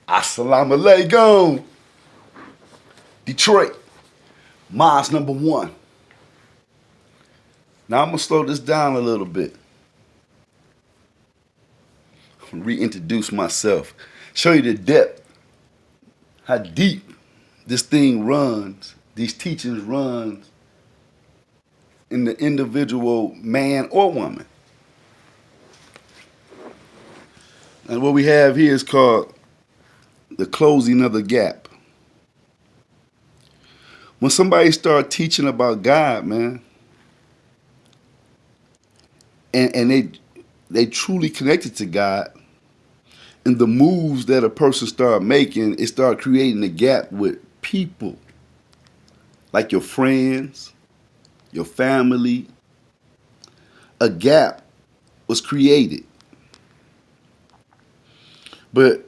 Assalamu alaikum. Detroit, Mosque number 1. Now I'm going to slow this down a little bit. Reintroduce myself. Show you the depth. How deep this thing runs. These teachings runs in the individual man or woman. And what we have here is called the closing of the gap. When somebody start teaching about God, man, and they truly connected to God, and the moves that a person start making, it start creating a gap with people, like your friends, your family. A gap was created. But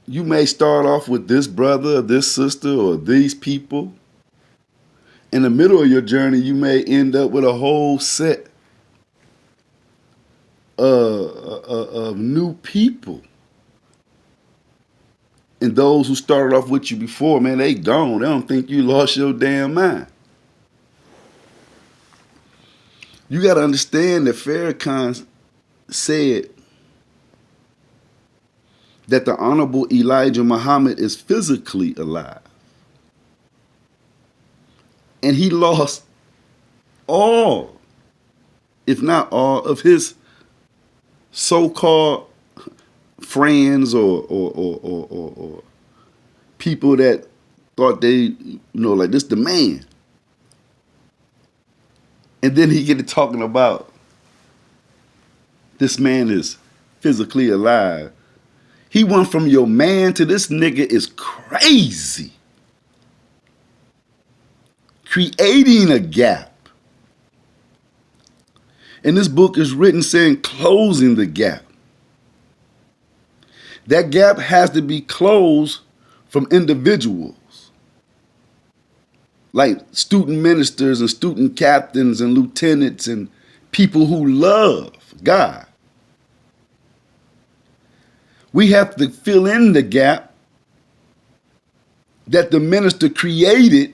you may start off with this brother or this sister or these people. In the middle of your journey, you may end up with a whole set of new people. And those who started off with you before, man, they gone. They don't think you lost your damn mind. You got to understand that Farrakhan said that the Honorable Elijah Muhammad is physically alive. And he lost all, if not all, of his so-called friends or people that thought they, like this the man. And then he get to talking about this man is physically alive. He went from your man to this nigga is crazy. Creating a gap. And this book is written saying closing the gap. That gap has to be closed from individuals. Like student ministers and student captains and lieutenants and people who love God. We have to fill in the gap that the minister created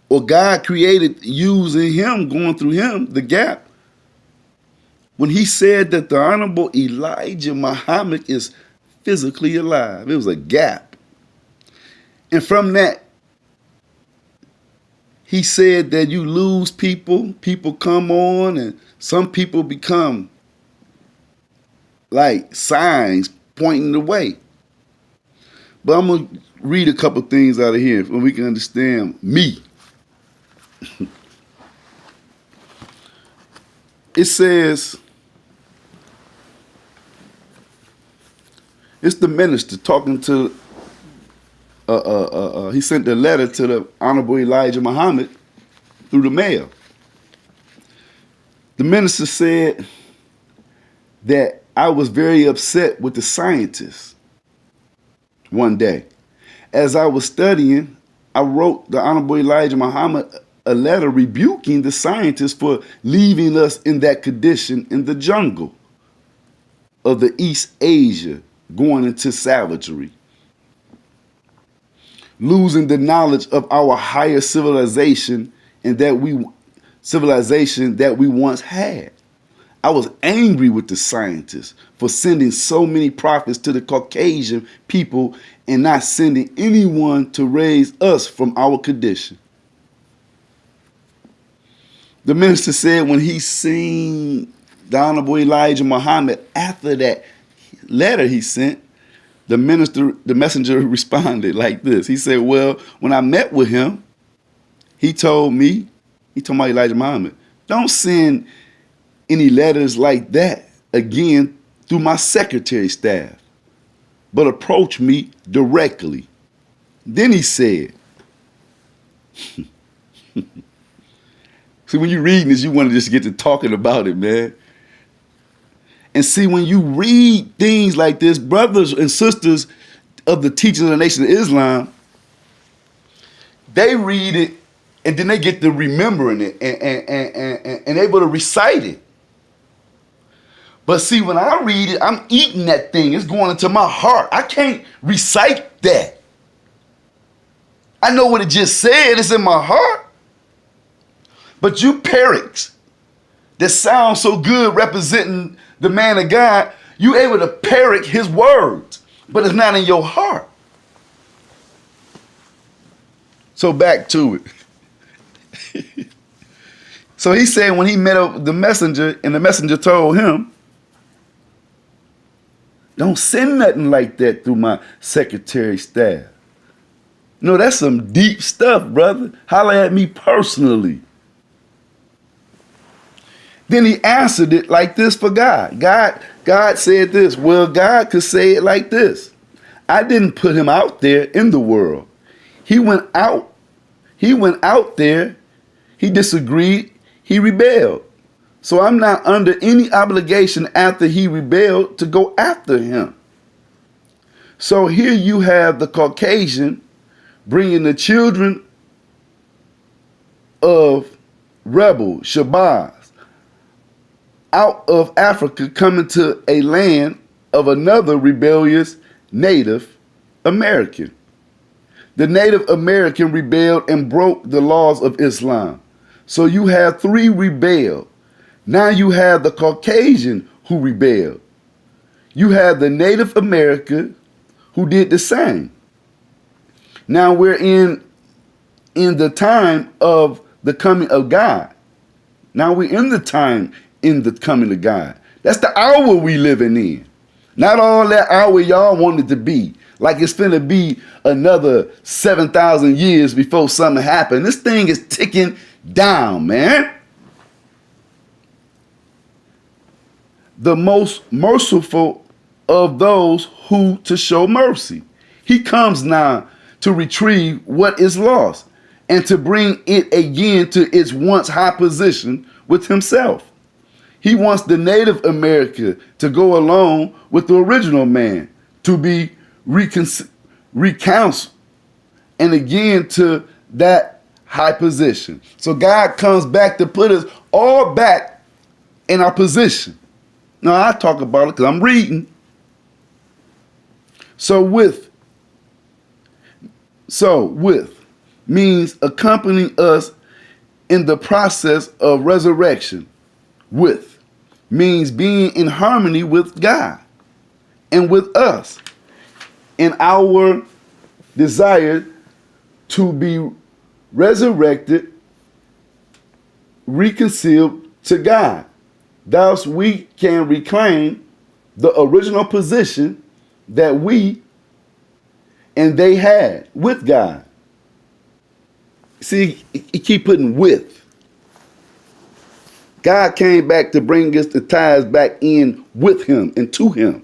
or God created using him, going through him, the gap. When he said that the Honorable Elijah Muhammad is physically alive, it was a gap. And from that, he said that you lose people, people come on, and some people become like signs pointing the way. But I'm going to read a couple things out of here so we can understand me. It says, it's the minister talking to, he sent a letter to the Honorable Elijah Muhammad through the mail. The minister said that I was very upset with the scientists one day. As I was studying, I wrote the Honorable Elijah Muhammad a letter rebuking the scientists for leaving us in that condition in the jungle of the East Asia, going into savagery, losing the knowledge of our higher civilization and that we once had. I was angry with the scientists for sending so many prophets to the Caucasian people and not sending anyone to raise us from our condition. The minister said when he seen the Honorable Elijah Muhammad after that letter he sent, the messenger responded like this. He said, well, when I met with him, he told me about Elijah Muhammad, don't send any letters like that again through my secretary staff, but approach me directly. Then he said, see, when you're reading this, you want to just get to talking about it, man. And see, when you read things like this, brothers and sisters of the teachings of the Nation of Islam, they read it and then they get to remembering it and able to recite it. But see, when I read it, I'm eating that thing. It's going into my heart. I can't recite that. I know what it just said. It's in my heart. But you parrots that sound so good representing the man of God, you able to parrot his words, but it's not in your heart. So back to it. So he said when he met up with the messenger, and the messenger told him, don't send nothing like that through my secretary staff. No, that's some deep stuff, brother. Holler at me personally. Then he answered it like this for God. God said this. Well, God could say it like this. I didn't put him out there in the world. He went out. He went out there. He disagreed. He rebelled. So I'm not under any obligation after he rebelled to go after him. So here you have the Caucasian bringing the children of rebel Shabazz out of Africa, coming to a land of another rebellious Native American. The Native American rebelled and broke the laws of Islam. So you have three rebelled. Now you have the Caucasian who rebelled. You have the Native American who did the same. Now we're in the time of the coming of God. Now we're in the time in the coming of God. That's the hour we living in. Not all that hour y'all want it to be. Like it's finna be another 7,000 years before something happens. This thing is ticking down, man. The most merciful of those who to show mercy. He comes now to retrieve what is lost and to bring it again to its once high position with himself. He wants the Native America to go along with the original man, to be recounted and again to that high position. So God comes back to put us all back in our position. Now I talk about it because I'm reading. So with means accompanying us in the process of resurrection. With means being in harmony with God and with us in our desire to be resurrected, reconciled to God. Thus we can reclaim the original position that we and they had with God. See, he keep putting with. God came back to bring us the ties back in with him and to him.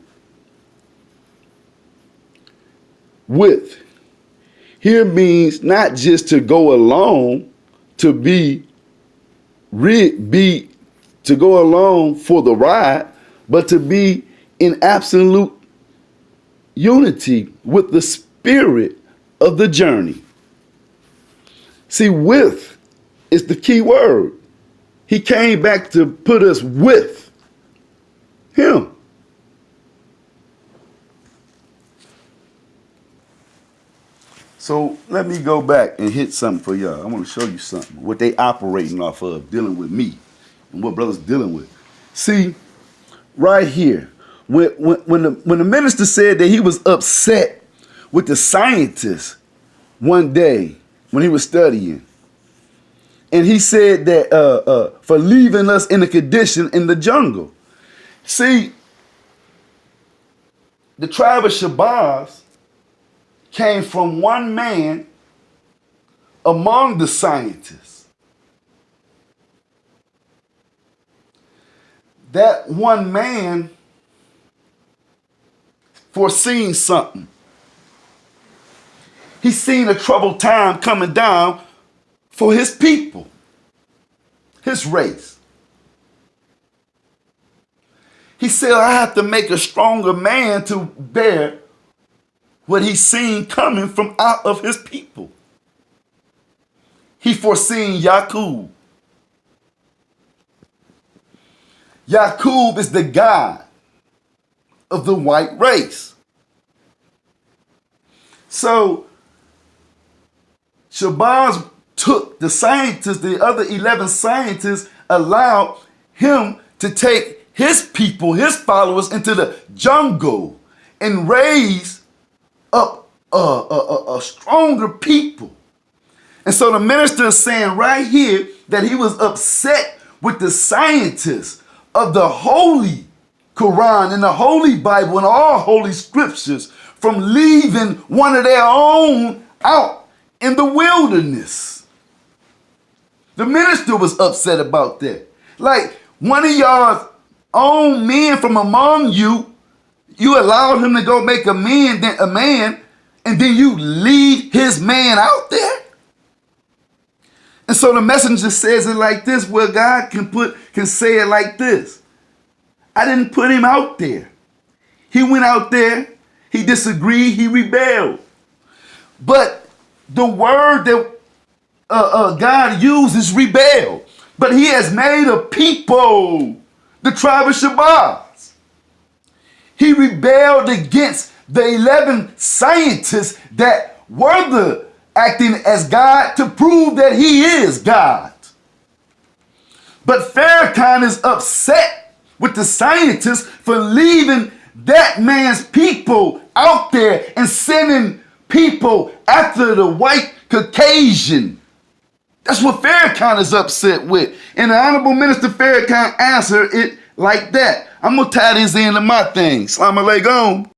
With. Here means not just to go along, to go along for the ride, but to be in absolute unity with the spirit of the journey. See, with is the key word. He came back to put us with him. So let me go back and hit something for y'all. I want to show you something, what they operating off of, dealing with me, and what brothers dealing with. See, right here, when the minister said that he was upset with the scientists one day when he was studying, and he said that for leaving us in a condition in the jungle. See, the tribe of Shabazz came from one man among the scientists. That one man foreseen something. He seen a troubled time coming down for his people, his race. He said, I have to make a stronger man to bear what he's seen coming from out of his people. He foreseen Yaqub. Yaqub is the God of the white race. So Shabazz took the scientists, the other 11 scientists, allowed him to take his people, his followers, into the jungle and raise up a stronger people. And so the minister is saying right here that he was upset with the scientists of the Holy Quran and the Holy Bible and all holy scriptures from leaving one of their own out in the wilderness. The minister was upset about that. Like, one of y'all's own men from among you, you allowed him to go make a man, and then you leave his man out there? And so the messenger says it like this, where God can say it like this. I didn't put him out there. He went out there, he disagreed, he rebelled. But the word that God uses, rebel. But he has made a people, the tribe of Shabazz. He rebelled against the 11 scientists that were acting as God to prove that he is God. But Farrakhan is upset with the scientists for leaving that man's people out there and sending people after the white Caucasian. That's what Farrakhan is upset with. And the Honorable Minister Farrakhan answered it like that. I'm going to tie this into my thing. Salaam alaikum.